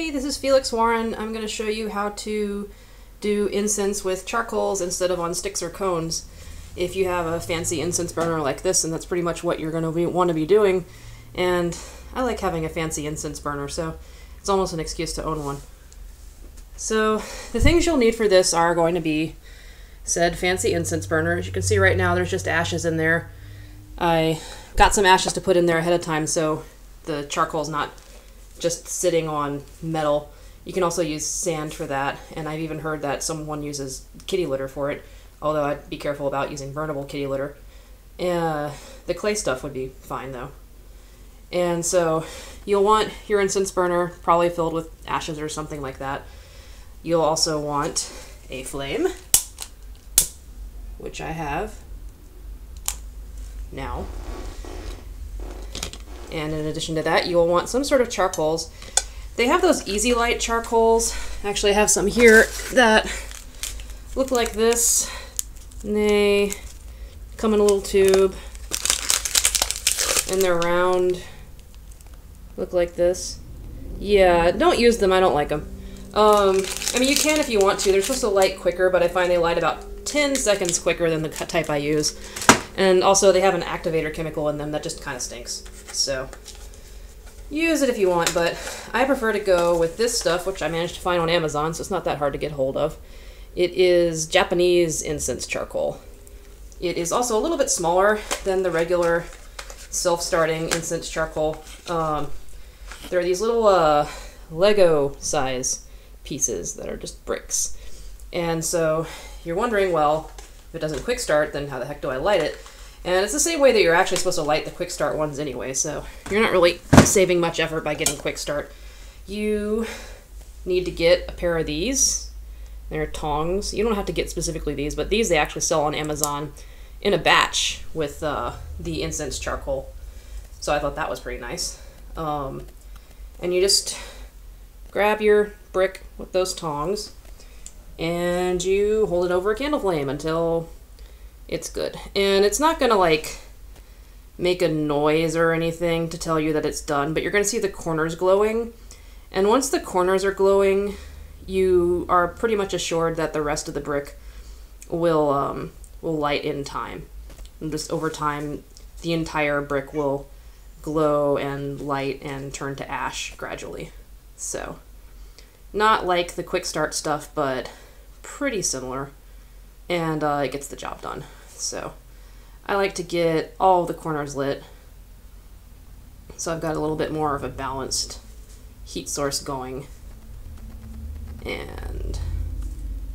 Hey, this is Felix Warren. I'm going to show you how to do incense with charcoals instead of on sticks or cones. If you have a fancy incense burner like this, and that's pretty much what you're going to want to be doing. And I like having a fancy incense burner, so it's almost an excuse to own one. So the things you'll need for this are going to be said fancy incense burner. As you can see right now, there's just ashes in there. I got some ashes to put in there ahead of time so the charcoal's not just sitting on metal. You can also use sand for that, and I've even heard that someone uses kitty litter for it, although I'd be careful about using burnable kitty litter. The clay stuff would be fine though. And so you'll want your incense burner probably filled with ashes or something like that. You'll also want a flame, which I have now. And in addition to that, you'll want some sort of charcoals. They have those easy light charcoals. Actually, I have some here that look like this. And they come in a little tube. And they're round. Look like this. Yeah, don't use them. I don't like them. I mean, you can if you want to. They're supposed to light quicker, but I find they light about 10 seconds quicker than the type I use. And also, they have an activator chemical in them that just kind of stinks. So, use it if you want, but I prefer to go with this stuff, which I managed to find on Amazon, so it's not that hard to get hold of. It is Japanese incense charcoal. It is also a little bit smaller than the regular self-starting incense charcoal. There are these little Lego size pieces that are just bricks. And so, you're wondering, well, if it doesn't quick start, then how the heck do I light it? And it's the same way that you're actually supposed to light the quick start ones anyway, so you're not really saving much effort by getting quick start. You need to get a pair of these. They're tongs. You don't have to get specifically these, but these they actually sell on Amazon in a batch with the incense charcoal. So I thought that was pretty nice. And you just grab your brick with those tongs and you hold it over a candle flame until it's good. And it's not gonna like make a noise or anything to tell you that it's done, but you're gonna see the corners glowing. And once the corners are glowing, you are pretty much assured that the rest of the brick will light in time. And just over time, the entire brick will glow and light and turn to ash gradually. So, not like the quick start stuff, but pretty similar. And it gets the job done. So I like to get all the corners lit so I've got a little bit more of a balanced heat source going. And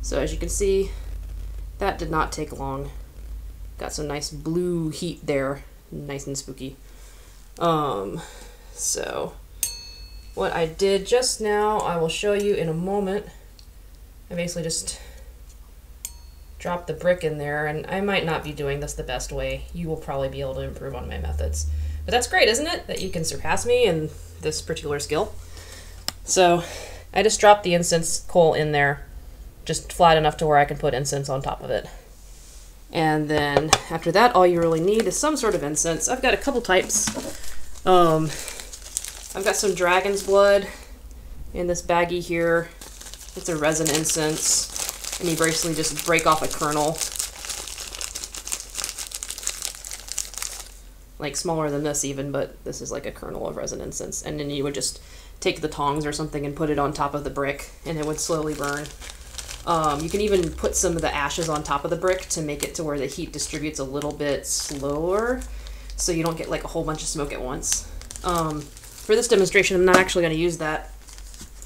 so as you can see, that did not take long. Got some nice blue heat there, nice and spooky. So what I did just now, I will show you in a moment. I basically just drop the brick in there, and I might not be doing this the best way. You will probably be able to improve on my methods. But that's great, isn't it? That you can surpass me in this particular skill. So I just dropped the incense coal in there, just flat enough to where I can put incense on top of it. And then after that, all you really need is some sort of incense. I've got a couple types. I've got some dragon's blood in this baggie here. It's a resin incense. And you basically just break off a kernel, like smaller than this even, but this is like a kernel of resin incense. And then you would just take the tongs or something and put it on top of the brick, and it would slowly burn. You can even put some of the ashes on top of the brick to make it to where the heat distributes a little bit slower, so you don't get like a whole bunch of smoke at once. For this demonstration, I'm not actually going to use that.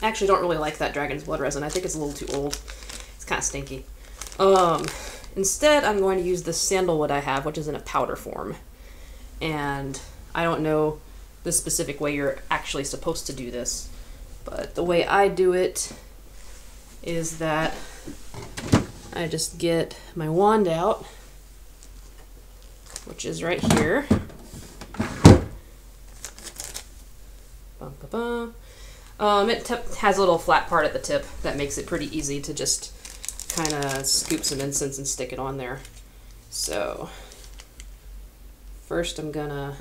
I actually don't really like that dragon's blood resin. I think it's a little too old. Kind of stinky. Instead, I'm going to use the sandalwood I have, which is in a powder form. And I don't know the specific way you're actually supposed to do this, but the way I do it is that I just get my wand out, which is right here. It has a little flat part at the tip that makes it pretty easy to just kind of scoop some incense and stick it on there. So first I'm gonna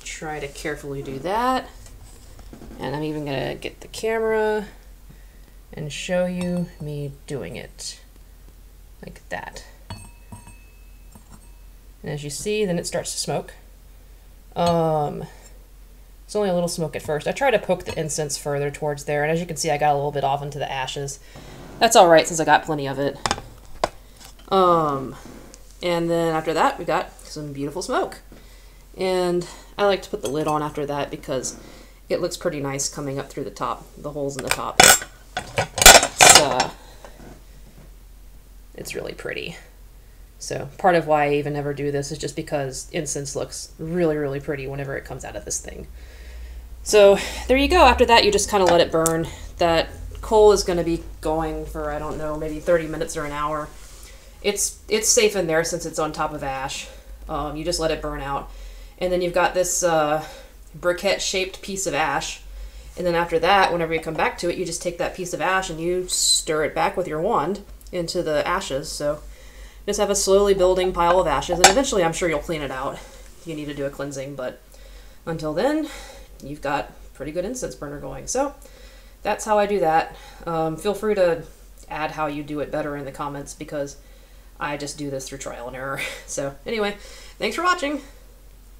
try to carefully do that, And I'm even gonna get the camera and show you me doing it like that. And as you see, then it starts to smoke. It's only a little smoke at first. I try to poke the incense further towards there, and as you can see, I got a little bit off into the ashes. That's all right since I got plenty of it. And then after that, we got some beautiful smoke. And I like to put the lid on after that because it looks pretty nice coming up through the top, the holes in the top. It's really pretty. So part of why I even never do this is just because incense looks really, really pretty whenever it comes out of this thing. So there you go. After that, you just kind of let it burn. That coal is going to be going for, I don't know, maybe 30 minutes or an hour. It's safe in there since it's on top of ash. You just let it burn out. And then you've got this briquette-shaped piece of ash. And then after that, whenever you come back to it, you just take that piece of ash and you stir it back with your wand into the ashes. So just have a slowly building pile of ashes, and eventually I'm sure you'll clean it out. You need to do a cleansing, but until then, you've got pretty good incense burner going. So that's how I do that. Feel free to add how you do it better in the comments because I just do this through trial and error. So anyway, thanks for watching.